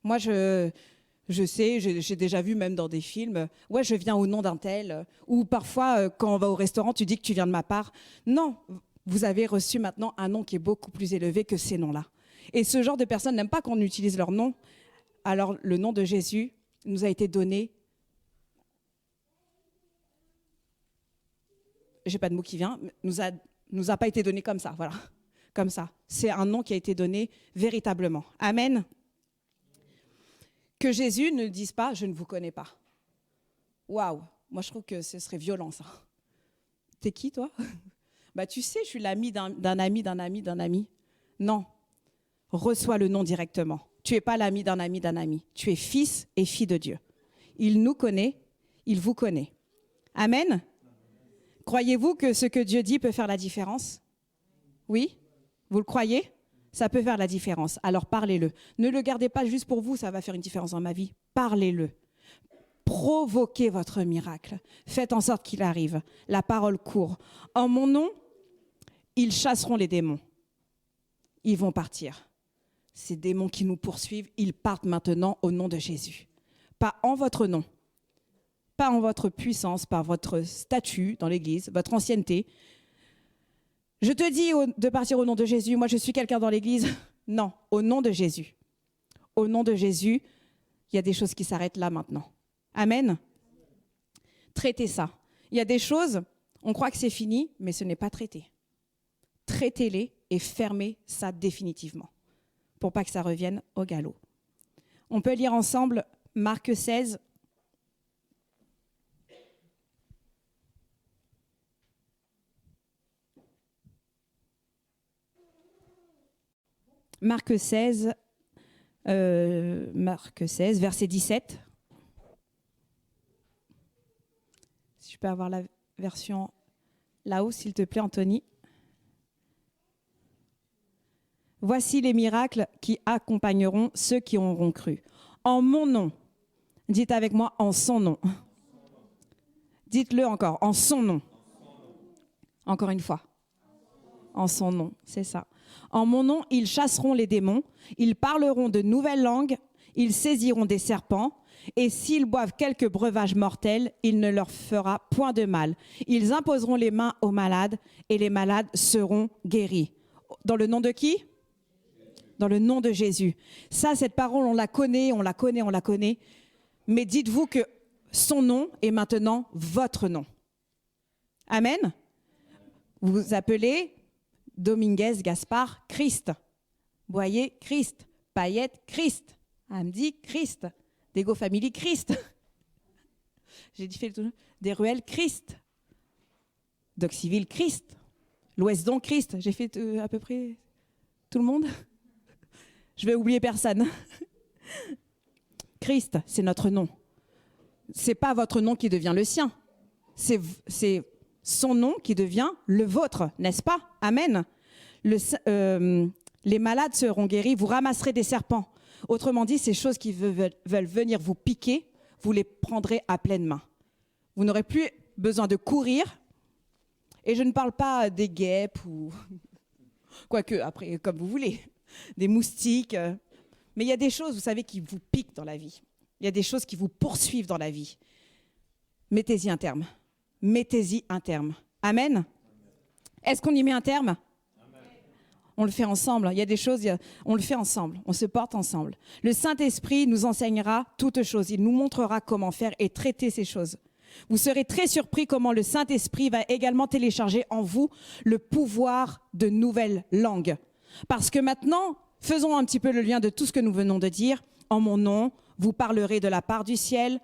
Speaker 1: Moi, je sais, j'ai déjà vu même dans des films, ouais, je viens au nom d'un tel, ou parfois, quand on va au restaurant, tu dis que tu viens de ma part. Non, vous avez reçu maintenant un nom qui est beaucoup plus élevé que ces noms-là. Et ce genre de personnes n'aiment pas qu'on utilise leur nom. Alors, le nom de Jésus nous a été donné. J'ai pas de mot qui vient, nous a pas été donné comme ça, voilà. Comme ça. C'est un nom qui a été donné véritablement. Amen. Que Jésus ne dise pas « je ne vous connais pas ». Waouh, moi je trouve que ce serait violent ça. T'es qui toi? Bah tu sais, je suis l'ami d'un ami. Non, reçois le nom directement. Tu n'es pas l'ami d'un ami. Tu es fils et fille de Dieu. Il nous connaît, il vous connaît. Amen. Croyez-vous que ce que Dieu dit peut faire la différence? Oui? Vous le croyez? Ça peut faire la différence. Alors parlez-le. Ne le gardez pas juste pour vous, ça va faire une différence dans ma vie. Parlez-le. Provoquez votre miracle. Faites en sorte qu'il arrive. La parole court. En mon nom, ils chasseront les démons. Ils vont partir. Ces démons qui nous poursuivent, ils partent maintenant au nom de Jésus. Pas en votre nom, pas en votre puissance, par votre statut dans l'Église, votre ancienneté. Je te dis de partir au nom de Jésus. Moi, je suis quelqu'un dans l'Église. Non, au nom de Jésus. Au nom de Jésus, il y a des choses qui s'arrêtent là maintenant. Amen. Traitez ça. Il y a des choses, on croit que c'est fini, mais ce n'est pas traité. Traitez-les et fermez ça définitivement pour pas que ça revienne au galop. On peut lire ensemble Marc 16. Marc 16, verset 17. Si je peux avoir la version là-haut, s'il te plaît, Anthony. Voici les miracles qui accompagneront ceux qui auront cru. En mon nom. Dites avec moi, en son nom. Dites-le encore, en son nom. Encore une fois. En son nom, c'est ça. En mon nom, ils chasseront les démons, ils parleront de nouvelles langues, ils saisiront des serpents, et s'ils boivent quelques breuvages mortels, il ne leur fera point de mal. Ils imposeront les mains aux malades, et les malades seront guéris. Dans le nom de qui? Dans le nom de Jésus. Ça, cette parole, on la connaît. Mais dites-vous que son nom est maintenant votre nom. Amen. Vous vous appelez Dominguez Gaspard Christ. Boyer Christ. Payette Christ. Hamdi Christ. Dego Family Christ. J'ai dit fait le tout. Desruelles Christ. Doxyville Christ. L'Ouesdon Christ. J'ai fait à peu près tout le monde. Je vais oublier personne. Christ, c'est notre nom. C'est pas votre nom qui devient le sien. C'est son nom qui devient le vôtre, n'est-ce pas? Amen. Les malades seront guéris, vous ramasserez des serpents. Autrement dit, ces choses qui veulent venir vous piquer, vous les prendrez à pleine main. Vous n'aurez plus besoin de courir. Et je ne parle pas des guêpes ou... Quoique, après, comme vous voulez. Des moustiques. Mais il y a des choses, vous savez, qui vous piquent dans la vie. Il y a des choses qui vous poursuivent dans la vie. Mettez-y un terme. Mettez-y un terme. Amen. Est-ce qu'on y met un terme? Amen. On le fait ensemble. Il y a des choses, on le fait ensemble. On se porte ensemble. Le Saint-Esprit nous enseignera toutes choses. Il nous montrera comment faire et traiter ces choses. Vous serez très surpris comment le Saint-Esprit va également télécharger en vous le pouvoir de nouvelles langues. Parce que maintenant, faisons un petit peu le lien de tout ce que nous venons de dire. En mon nom, vous parlerez de la part du ciel,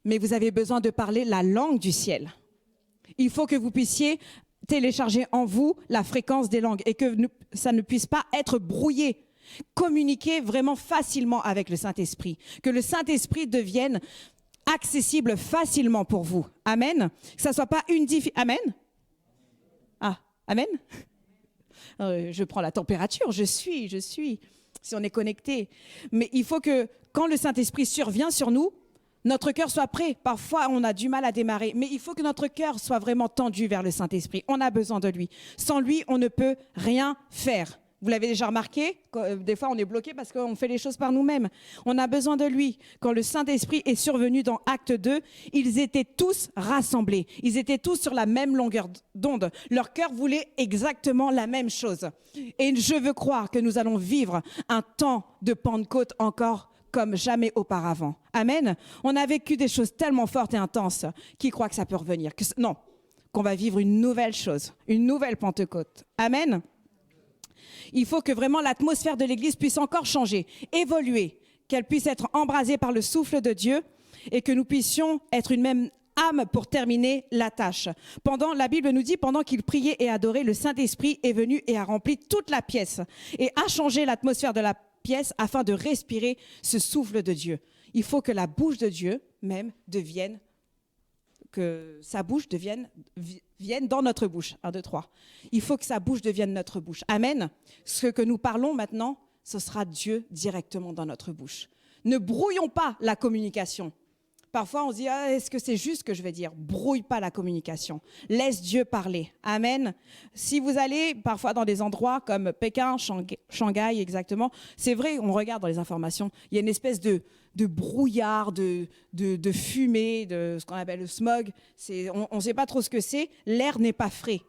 Speaker 1: mais vous avez besoin de parler la langue du ciel. Il faut que vous puissiez télécharger en vous la fréquence des langues et que ça ne puisse pas être brouillé. Communiquez vraiment facilement avec le Saint-Esprit. Que le Saint-Esprit devienne accessible facilement pour vous. Amen. Que ça ne soit pas une difficulté. Amen. Ah, amen. Je prends la température, je suis, si on est connecté. Mais il faut que, quand le Saint-Esprit survient sur nous, notre cœur soit prêt. Parfois, on a du mal à démarrer, mais il faut que notre cœur soit vraiment tendu vers le Saint-Esprit. On a besoin de lui. Sans lui, on ne peut rien faire. Vous l'avez déjà remarqué, des fois on est bloqué parce qu'on fait les choses par nous-mêmes. On a besoin de lui. Quand le Saint-Esprit est survenu dans Acte 2, ils étaient tous rassemblés. Ils étaient tous sur la même longueur d'onde. Leur cœur voulait exactement la même chose. Et je veux croire que nous allons vivre un temps de Pentecôte encore comme jamais auparavant. Amen. On a vécu des choses tellement fortes et intenses. Qui croit que ça peut revenir? Non, qu'on va vivre une nouvelle chose, une nouvelle Pentecôte. Amen. Il faut que vraiment l'atmosphère de l'Église puisse encore changer, évoluer, qu'elle puisse être embrasée par le souffle de Dieu et que nous puissions être une même âme pour terminer la tâche. La Bible nous dit, pendant qu'ils priaient et adoraient, le Saint-Esprit est venu et a rempli toute la pièce et a changé l'atmosphère de la pièce afin de respirer ce souffle de Dieu. Il faut que la bouche de Dieu, même que sa bouche vienne dans notre bouche. 1, 2, 3. Il faut que sa bouche devienne notre bouche. Amen. Ce que nous parlons maintenant, ce sera Dieu directement dans notre bouche. Ne brouillons pas la communication. Parfois, on se dit, est-ce que c'est juste ce que je vais dire? Brouille pas la communication. Laisse Dieu parler. Amen. Si vous allez parfois dans des endroits comme Pékin, Shanghai exactement, c'est vrai, on regarde dans les informations, il y a une espèce de brouillard, de fumée, de ce qu'on appelle le smog. On ne sait pas trop ce que c'est. L'air n'est pas frais.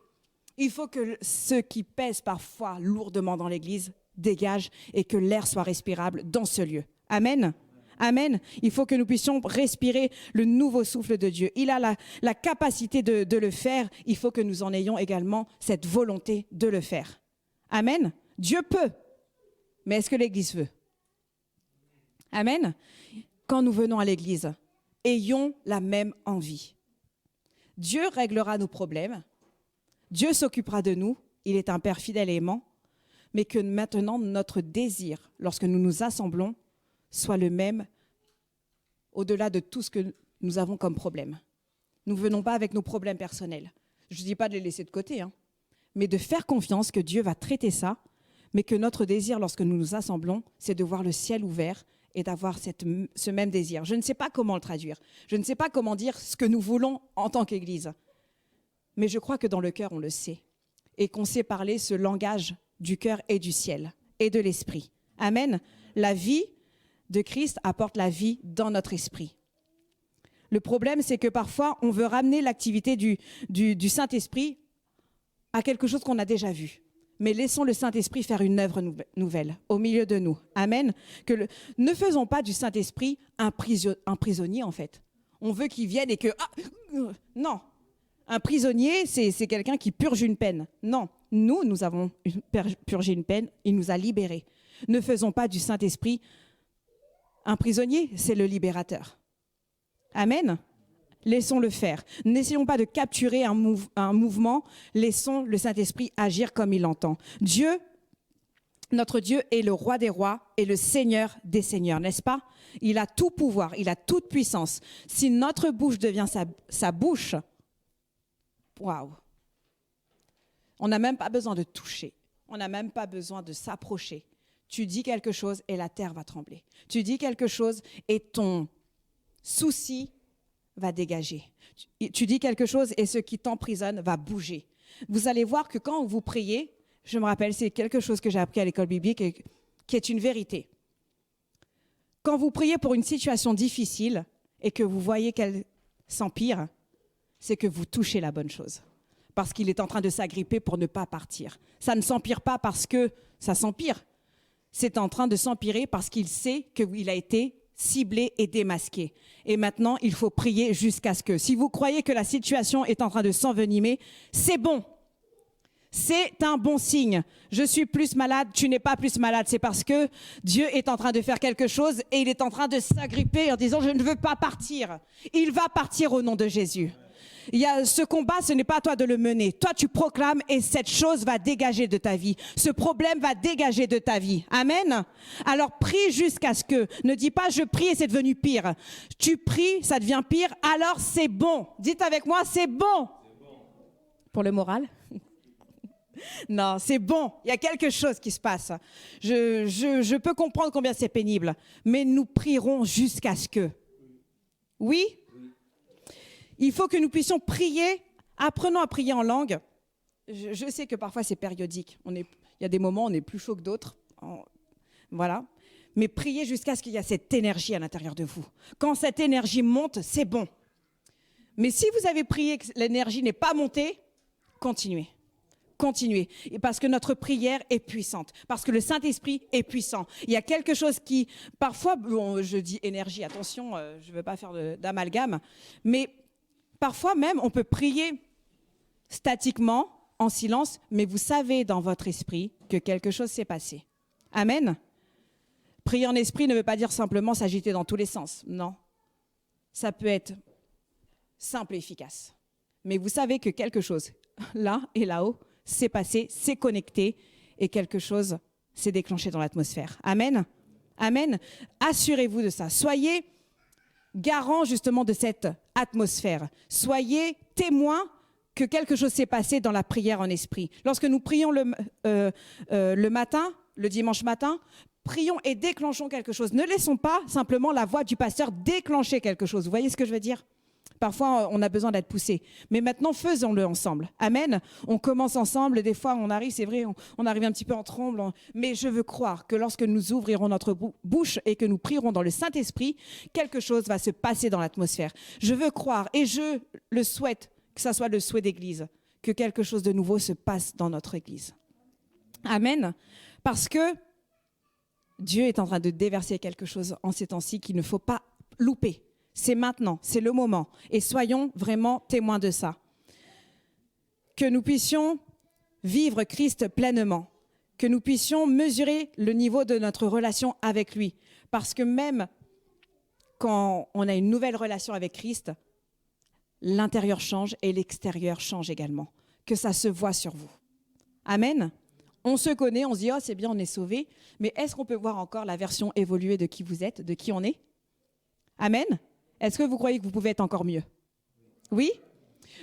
Speaker 1: Il faut que ceux qui pèsent parfois lourdement dans l'église dégagent et que l'air soit respirable dans ce lieu. Amen. Amen. Il faut que nous puissions respirer le nouveau souffle de Dieu. Il a la capacité de le faire. Il faut que nous en ayons également cette volonté de le faire. Amen. Dieu peut. Mais est-ce que l'Église veut? Amen. Quand nous venons à l'Église, ayons la même envie. Dieu réglera nos problèmes. Dieu s'occupera de nous. Il est un Père fidèle et aimant. Mais que maintenant, notre désir, lorsque nous nous assemblons, soit le même au-delà de tout ce que nous avons comme problème. Nous ne venons pas avec nos problèmes personnels. Je ne dis pas de les laisser de côté, mais de faire confiance que Dieu va traiter ça, mais que notre désir, lorsque nous nous assemblons, c'est de voir le ciel ouvert et d'avoir ce même désir. Je ne sais pas comment le traduire. Je ne sais pas comment dire ce que nous voulons en tant qu'Église. Mais je crois que dans le cœur, on le sait. Et qu'on sait parler ce langage du cœur et du ciel et de l'esprit. Amen. La vie de Christ apporte la vie dans notre esprit. Le problème, c'est que parfois, on veut ramener l'activité du Saint-Esprit à quelque chose qu'on a déjà vu. Mais laissons le Saint-Esprit faire une œuvre nouvelle au milieu de nous. Amen. Ne faisons pas du Saint-Esprit un prisonnier, en fait. On veut qu'il vienne et que... non. Un prisonnier, c'est quelqu'un qui purge une peine. Non. Nous avons purgé une peine. Il nous a libérés. Ne faisons pas du Saint-Esprit un prisonnier, c'est le libérateur. Amen. Laissons-le faire. N'essayons pas de capturer un mouvement. Laissons le Saint-Esprit agir comme il l'entend. Dieu, notre Dieu, est le roi des rois et le Seigneur des seigneurs, n'est-ce pas? Il a tout pouvoir, il a toute puissance. Si notre bouche devient sa bouche, waouh! On n'a même pas besoin de toucher. On n'a même pas besoin de s'approcher. Tu dis quelque chose et la terre va trembler. Tu dis quelque chose et ton souci va dégager. Tu dis quelque chose et ce qui t'emprisonne va bouger. Vous allez voir que quand vous priez, je me rappelle, c'est quelque chose que j'ai appris à l'école biblique et qui est une vérité. Quand vous priez pour une situation difficile et que vous voyez qu'elle s'empire, c'est que vous touchez la bonne chose. Parce qu'il est en train de s'agripper pour ne pas partir. Ça ne s'empire pas parce que ça s'empire. C'est en train de s'empirer parce qu'il sait qu'il a été ciblé et démasqué. Et maintenant, il faut prier jusqu'à ce que... Si vous croyez que la situation est en train de s'envenimer, c'est bon. C'est un bon signe. Je suis plus malade, tu n'es pas plus malade. C'est parce que Dieu est en train de faire quelque chose et il est en train de s'agripper en disant « Je ne veux pas partir ». Il va partir au nom de Jésus. Il y a ce combat, ce n'est pas à toi de le mener. Toi, tu proclames et cette chose va dégager de ta vie. Ce problème va dégager de ta vie. Amen. Alors, prie jusqu'à ce que... Ne dis pas, je prie et c'est devenu pire. Tu pries, ça devient pire, alors c'est bon. Dites avec moi, c'est bon. Pour le moral? Non, c'est bon. Il y a quelque chose qui se passe. Je peux comprendre combien c'est pénible. Mais nous prierons jusqu'à ce que... Oui? Il faut que nous puissions prier, apprenons à prier en langue. Je sais que parfois c'est périodique. Il y a des moments où on est plus chaud que d'autres. Voilà. Mais priez jusqu'à ce qu'il y ait cette énergie à l'intérieur de vous. Quand cette énergie monte, c'est bon. Mais si vous avez prié que l'énergie n'est pas montée, continuez. Continuez. Et parce que notre prière est puissante. Parce que le Saint-Esprit est puissant. Il y a quelque chose qui, parfois, je dis énergie, attention, je ne veux pas faire d'amalgame, mais parfois même, on peut prier statiquement, en silence, mais vous savez dans votre esprit que quelque chose s'est passé. Amen. Prier en esprit ne veut pas dire simplement s'agiter dans tous les sens. Non. Ça peut être simple et efficace. Mais vous savez que quelque chose, là et là-haut, s'est passé, s'est connecté et quelque chose s'est déclenché dans l'atmosphère. Amen. Amen. Assurez-vous de ça. Soyez garant justement de cette atmosphère. Soyez témoins que quelque chose s'est passé dans la prière en esprit. Lorsque nous prions le matin, le dimanche matin, prions et déclenchons quelque chose. Ne laissons pas simplement la voix du pasteur déclencher quelque chose. Vous voyez ce que je veux dire ? Parfois, on a besoin d'être poussé. Mais maintenant, faisons-le ensemble. Amen. On commence ensemble. Des fois, on arrive, c'est vrai, on arrive un petit peu en tremble. Mais je veux croire que lorsque nous ouvrirons notre bouche et que nous prierons dans le Saint-Esprit, quelque chose va se passer dans l'atmosphère. Je veux croire et je le souhaite, que ça soit le souhait d'Église, que quelque chose de nouveau se passe dans notre Église. Amen. Parce que Dieu est en train de déverser quelque chose en ces temps-ci qu'il ne faut pas louper. C'est maintenant, c'est le moment. Et soyons vraiment témoins de ça. Que nous puissions vivre Christ pleinement. Que nous puissions mesurer le niveau de notre relation avec lui. Parce que même quand on a une nouvelle relation avec Christ, l'intérieur change et l'extérieur change également. Que ça se voit sur vous. Amen. On se connaît, on se dit « Oh, c'est bien, on est sauvés ». Mais est-ce qu'on peut voir encore la version évoluée de qui vous êtes, de qui on est ? Amen. Est-ce que vous croyez que vous pouvez être encore mieux ? Oui ?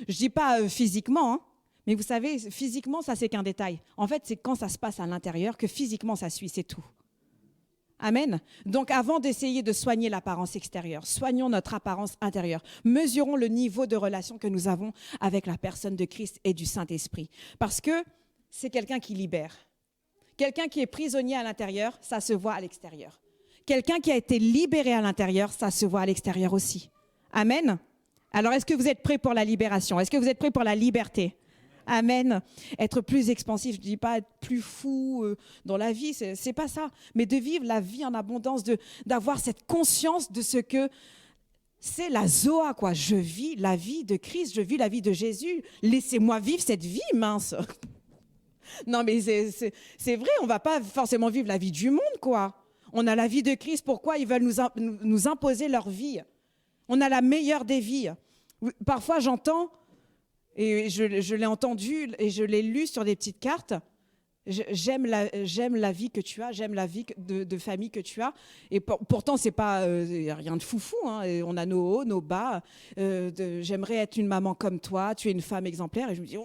Speaker 1: Je ne dis pas physiquement, hein, mais vous savez, physiquement, ça, c'est qu'un détail. En fait, c'est quand ça se passe à l'intérieur que physiquement, ça suit, c'est tout. Amen. Donc, avant d'essayer de soigner l'apparence extérieure, soignons notre apparence intérieure. Mesurons le niveau de relation que nous avons avec la personne de Christ et du Saint-Esprit. Parce que c'est quelqu'un qui libère. Quelqu'un qui est prisonnier à l'intérieur, ça se voit à l'extérieur. Quelqu'un qui a été libéré à l'intérieur, ça se voit à l'extérieur aussi. Amen. Alors, est-ce que vous êtes prêts pour la libération ? Est-ce que vous êtes prêts pour la liberté ? Amen. Être plus expansif, je ne dis pas être plus fou dans la vie, c'est pas ça. Mais de vivre la vie en abondance, d'avoir cette conscience de ce que c'est la Zoa, quoi. Je vis la vie de Christ, je vis la vie de Jésus. Laissez-moi vivre cette vie, mince. Non, mais c'est vrai, on ne va pas forcément vivre la vie du monde, quoi. On a la vie de Christ, pourquoi ils veulent nous imposer leur vie ? On a la meilleure des vies. Parfois, j'entends, et je l'ai entendu, et je l'ai lu sur des petites cartes, j'aime la vie que tu as, j'aime la vie de famille que tu as. Et pourtant, c'est pas rien de foufou, hein. On a nos hauts, nos bas. J'aimerais être une maman comme toi, tu es une femme exemplaire. Et je me dis,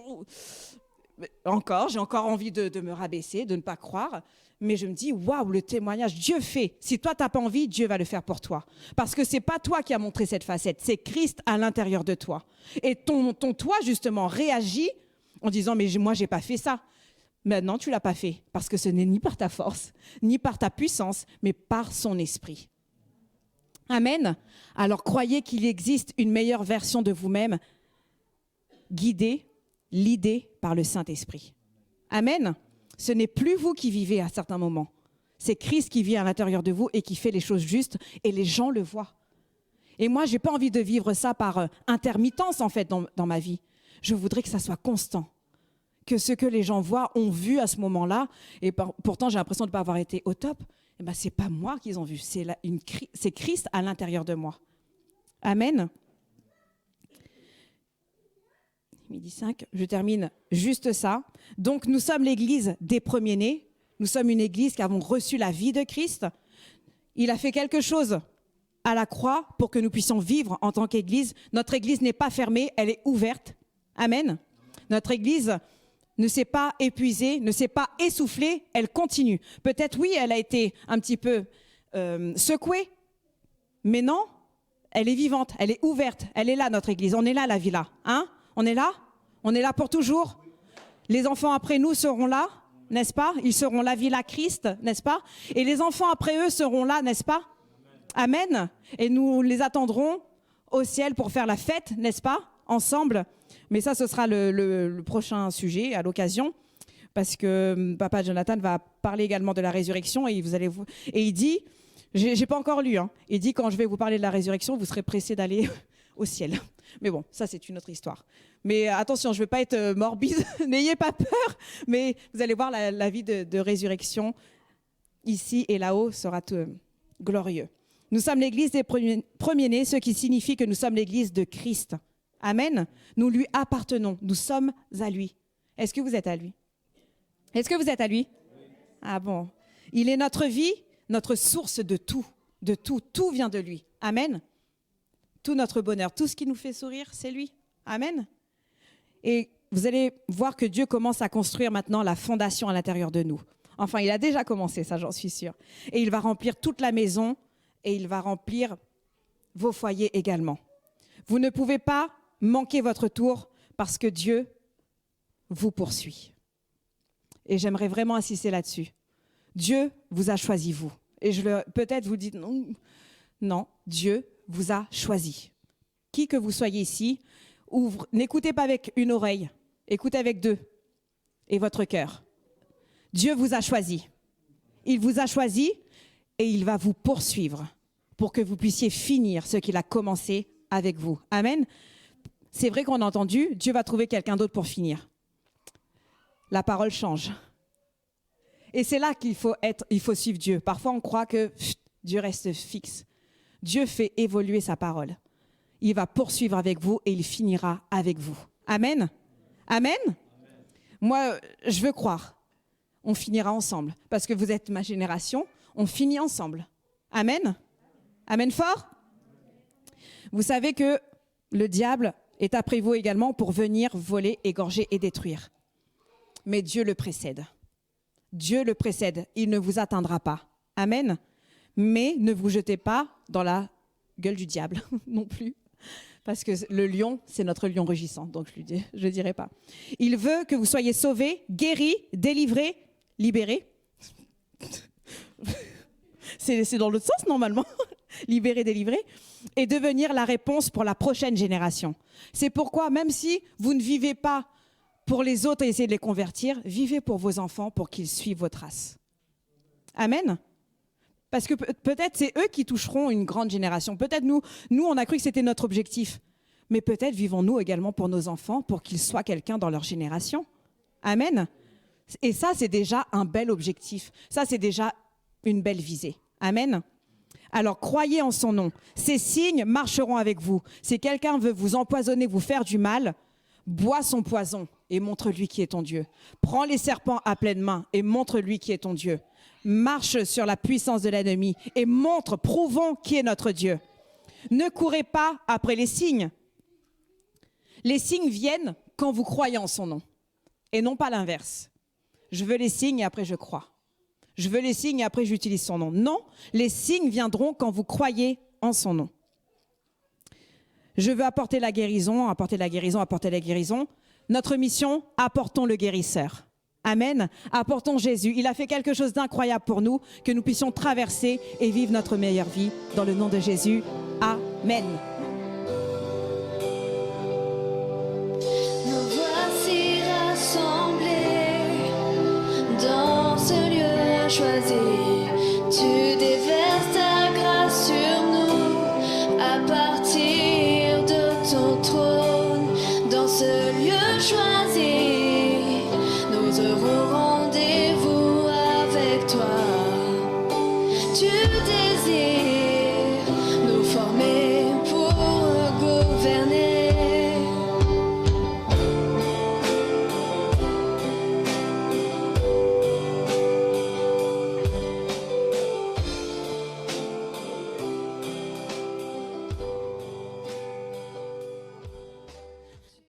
Speaker 1: j'ai encore envie de me rabaisser, de ne pas croire. Mais je me dis, waouh, le témoignage, Dieu fait. Si toi, tu n'as pas envie, Dieu va le faire pour toi. Parce que ce n'est pas toi qui as montré cette facette, c'est Christ à l'intérieur de toi. Et ton toi, justement, réagit en disant, mais moi, je n'ai pas fait ça. Maintenant, tu ne l'as pas fait. Parce que ce n'est ni par ta force, ni par ta puissance, mais par son esprit. Amen. Alors, croyez qu'il existe une meilleure version de vous-même, guidée, l'idée par le Saint-Esprit. Amen. Ce n'est plus vous qui vivez à certains moments. C'est Christ qui vit à l'intérieur de vous et qui fait les choses justes et les gens le voient. Et moi, je n'ai pas envie de vivre ça par intermittence, en fait, dans ma vie. Je voudrais que ça soit constant. Que ce que les gens voient, ont vu à ce moment-là, et pourtant, j'ai l'impression de ne pas avoir été au top, eh ben, ce n'est pas moi qu'ils ont vu, c'est Christ à l'intérieur de moi. Amen. Midi 5, je termine juste ça. Donc, nous sommes l'église des premiers-nés. Nous sommes une église qui avons reçu la vie de Christ. Il a fait quelque chose à la croix pour que nous puissions vivre en tant qu'église. Notre église n'est pas fermée, elle est ouverte. Amen. Notre église ne s'est pas épuisée, ne s'est pas essoufflée, elle continue. Peut-être, oui, elle a été un petit peu secouée, mais non, elle est vivante, elle est ouverte, elle est là, notre église. On est là, la villa. Hein ? On est là ? On est là pour toujours ? Les enfants après nous seront là, n'est-ce pas ? Ils seront la Villa Christ, n'est-ce pas ? Et les enfants après eux seront là, n'est-ce pas ? Amen. Et nous les attendrons au ciel pour faire la fête, n'est-ce pas ? Ensemble. Mais ça, ce sera le prochain sujet à l'occasion. Parce que Papa Jonathan va parler également de la résurrection. Et il dit, j'ai pas encore lu, hein, il dit quand je vais vous parler de la résurrection, vous serez pressés d'aller au ciel. Mais bon, ça c'est une autre histoire. Mais attention, je ne veux pas être morbide, n'ayez pas peur, mais vous allez voir la vie de résurrection ici et là-haut sera glorieux. Nous sommes l'église des premiers-nés, ce qui signifie que nous sommes l'église de Christ. Amen. Nous lui appartenons, nous sommes à lui. Est-ce que vous êtes à lui ? Est-ce que vous êtes à lui ? Oui. Ah bon. Il est notre vie, notre source de tout. Tout vient de lui. Amen. tout notre bonheur, tout ce qui nous fait sourire, c'est lui. Amen. Et vous allez voir que Dieu commence à construire maintenant la fondation à l'intérieur de nous. Enfin, il a déjà commencé, ça j'en suis sûre. Et il va remplir toute la maison et il va remplir vos foyers également. Vous ne pouvez pas manquer votre tour parce que Dieu vous poursuit. Et j'aimerais vraiment insister là-dessus. Dieu vous a choisi, vous. Et peut-être vous dites, non, Dieu vous a choisi. Qui que vous soyez ici, n'écoutez pas avec une oreille, écoutez avec deux et votre cœur. Dieu vous a choisi. Il vous a choisi et il va vous poursuivre pour que vous puissiez finir ce qu'il a commencé avec vous. Amen. C'est vrai qu'on a entendu, Dieu va trouver quelqu'un d'autre pour finir. La parole change. Et c'est là qu'il faut suivre Dieu. Parfois, on croit que Dieu reste fixe. Dieu fait évoluer sa parole. Il va poursuivre avec vous et il finira avec vous. Amen. Amen. Amen. Moi, je veux croire. On finira ensemble. Parce que vous êtes ma génération, on finit ensemble. Amen. Amen fort. Vous savez que le diable est après vous également pour venir voler, égorger et détruire. Mais Dieu le précède. Dieu le précède. Il ne vous atteindra pas. Amen. Mais ne vous jetez pas dans la gueule du diable non plus. Parce que le lion, c'est notre lion rugissant. Donc je ne dirai pas. Il veut que vous soyez sauvés, guéris, délivrés, libérés. C'est dans l'autre sens normalement. Libérés, délivrés. Et devenir la réponse pour la prochaine génération. C'est pourquoi, même si vous ne vivez pas pour les autres et essayer de les convertir, vivez pour vos enfants pour qu'ils suivent vos traces. Amen. Parce que peut-être c'est eux qui toucheront une grande génération. Peut-être nous, on a cru que c'était notre objectif. Mais peut-être vivons-nous également pour nos enfants, pour qu'ils soient quelqu'un dans leur génération. Amen. Et ça, c'est déjà un bel objectif. Ça, c'est déjà une belle visée. Amen. Alors, croyez en son nom. Ces signes marcheront avec vous. Si quelqu'un veut vous empoisonner, vous faire du mal, bois son poison et montre-lui qui est ton Dieu. Prends les serpents à pleine main et montre-lui qui est ton Dieu. Marche sur la puissance de l'ennemi et prouvons qui est notre Dieu. Ne courez pas après les signes. Les signes viennent quand vous croyez en son nom et non pas l'inverse. Je veux les signes et après je crois. Je veux les signes et après j'utilise son nom. Non, les signes viendront quand vous croyez en son nom. Je veux apporter la guérison, apporter la guérison, apporter la guérison. Notre mission, apportons le guérisseur. Amen. Apportons Jésus. Il a fait quelque chose d'incroyable pour nous, que nous puissions traverser et vivre notre meilleure vie. Dans le nom de Jésus. Amen.
Speaker 2: Nous voici rassemblés dans ce lieu choisi. Tu déverses ta grâce sur nous à partir de ton trône. Dans ce lieu choisi, nous aurons rendez-vous avec toi. Tu désires